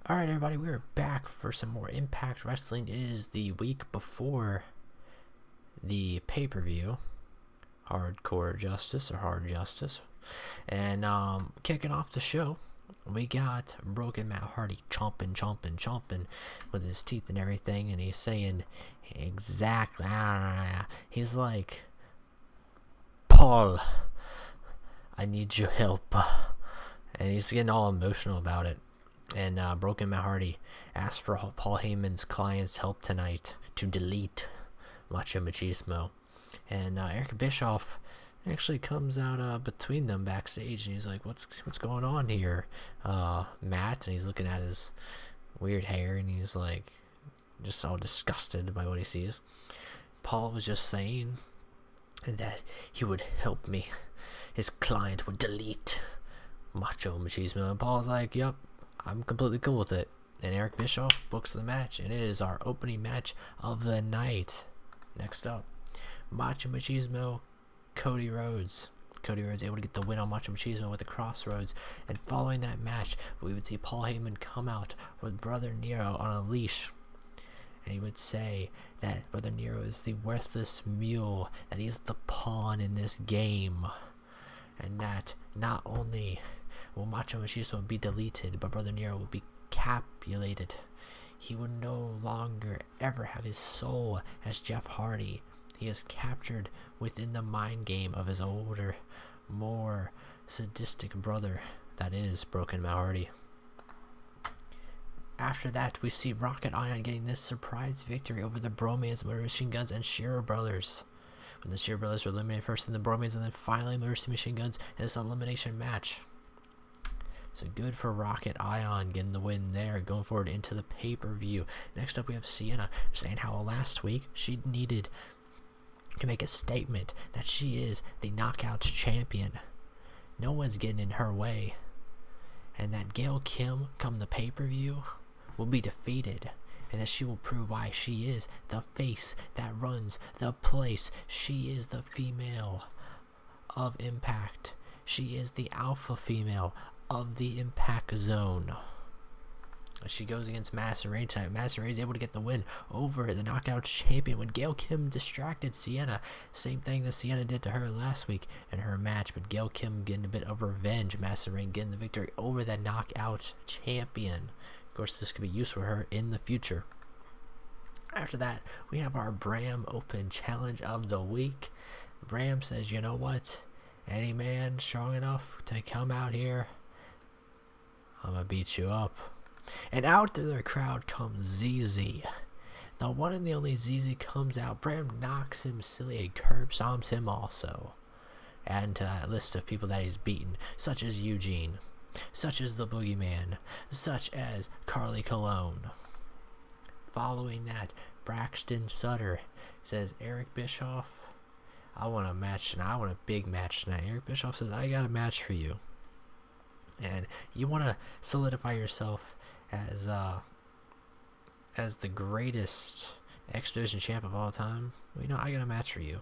Alright, everybody, we're back for some more Impact Wrestling. It is the week before the pay-per-view, Hardcore Justice or Hard Justice. And kicking off the show, we got Broken Matt Hardy chomping with his teeth and everything, and he's saying exactly, he's like, Paul, I need your help. And he's getting all emotional about it. And Broken Matt Hardy asked for Paul Heyman's client's help tonight to delete Machismo. And Eric Bischoff actually comes out between them backstage, and he's like, what's going on here, Matt? And he's looking at his weird hair, and he's like just all disgusted by what he sees. Paul was just saying that he would help me. His client would delete Machismo. And Paul's like, yep, I'm completely cool with it. And Eric Bischoff books the match, and it is our opening match of the night. Next up, Machismo, Cody Rhodes. Cody Rhodes able to get the win on Machismo with the Crossroads. And following that match, we would see Paul Heyman come out with Brother Nero on a leash. And he would say that Brother Nero is the worthless mule, that he's the pawn in this game. And that not only will Machismo be deleted, but Brother Nero will be capulated. He would no longer ever have his soul as Jeff Hardy. He is captured within the mind game of his older, more sadistic brother, that is Broken Matt Hardy. After that, we see Rocket Ion getting this surprise victory over the Bromance, Motor Machine Guns, and Shearer Brothers. When the Shearer Brothers were eliminated first in the Bromance, and then finally Motor Machine Guns in this elimination match. So good for Rocket Ion getting the win there, going forward into the pay-per-view. Next up, we have Sienna saying how last week she needed to make a statement that she is the Knockouts champion. No one's getting in her way. And that Gail Kim, come the pay-per-view, will be defeated. And that she will prove why she is the face that runs the place. She is the female of Impact. She is the alpha female of the Impact Zone. She goes against Madison Rayne tonight. Madison Rayne is able to get the win over the Knockouts champion when Gail Kim distracted Sienna. Same thing that Sienna did to her last week in her match, but Gail Kim getting a bit of revenge. Madison Rayne getting the victory over the Knockout champion. Of course, this could be useful for her in the future. After that, we have our Bram Open Challenge of the week. Bram says, you know what? Any man strong enough to come out here, I'm gonna beat you up. And out through the crowd comes ZZ. The one and the only ZZ comes out. Bram knocks him silly and curb stomps him also. Adding to that list of people that he's beaten, such as Eugene, such as the Boogeyman, such as Carly Colon. Following that, Braxton Sutter says, Eric Bischoff, I want a match tonight. I want a big match tonight. Eric Bischoff says, I got a match for you. And you want to solidify yourself as the greatest X Division champ of all time? Well, you know, I got a match for you.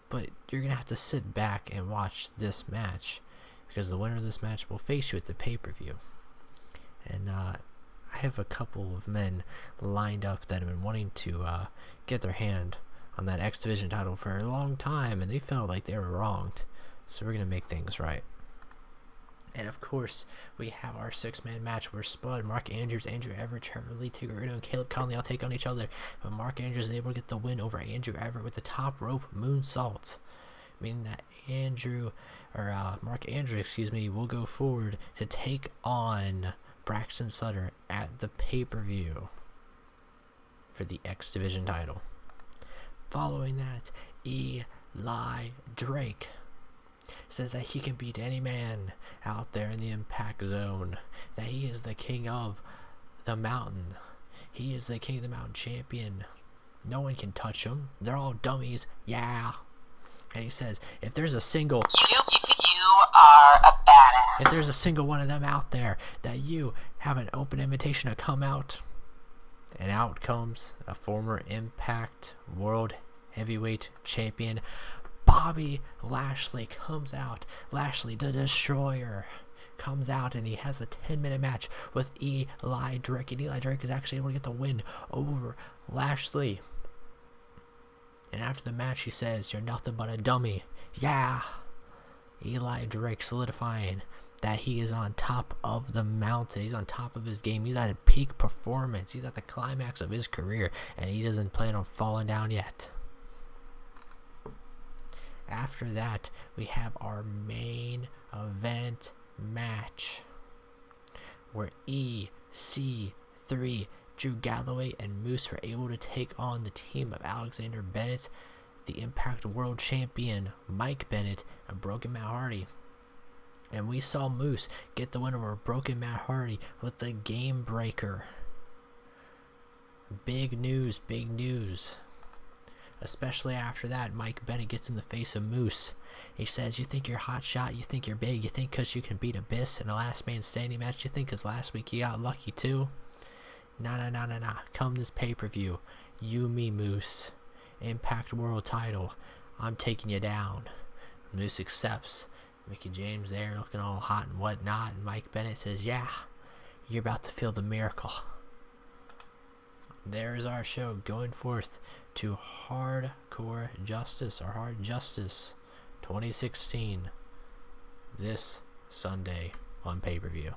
But you're going to have to sit back and watch this match, because the winner of this match will face you at the pay-per-view. And I have a couple of men lined up that have been wanting to get their hand on that X Division title for a long time, and they felt like they were wronged. So we're going to make things right. And of course, we have our 6-man match where Spud, Mark Andrews, Andrew Everett, Trevor Lee, Tigger Uno, and Caleb Conley all take on each other. But Mark Andrews is able to get the win over Andrew Everett with the top rope moonsault, meaning that Mark Andrews, will go forward to take on Braxton Sutter at the pay-per-view for the X Division title. Following that, Eli Drake says that he can beat any man out there in the Impact Zone, that he is the king of the mountain. He is the king of the mountain champion. No one can touch him. They're all dummies. Yeah. And he says, if there's a single... You are a badass. If there's a single one of them out there, that you have an open invitation to come out. And out comes a former Impact World Heavyweight Champion, Bobby Lashley comes out. Lashley, the Destroyer, comes out and he has a 10-minute match with Eli Drake, and Eli Drake is actually able to get the win over Lashley. And after the match, he says, "You're nothing but a dummy." Yeah. Eli Drake solidifying that he is on top of the mountain. He's on top of his game. He's at a peak performance. He's at the climax of his career, and he doesn't plan on falling down yet. After that, we have our main event match, where EC3, Drew Galloway, and Moose were able to take on the team of Alexander Bennett, the Impact World Champion Mike Bennett, and Broken Matt Hardy. And we saw Moose get the win over Broken Matt Hardy with the Game Breaker. Big news, big news. Especially after that, Mike Bennett gets in the face of Moose. He says, "You think you're hot shot, you think you're big, you think because you can beat Abyss in a last man standing match, you think because last week you got lucky too? Nah. Come this pay-per-view, you, me, Moose. Impact World title. I'm taking you down." Moose accepts. Mickey James there looking all hot and whatnot, and Mike Bennett says, "Yeah, you're about to feel the miracle." There's our show going forth to Hardcore Justice, or Hard Justice 2016, this Sunday on pay-per-view.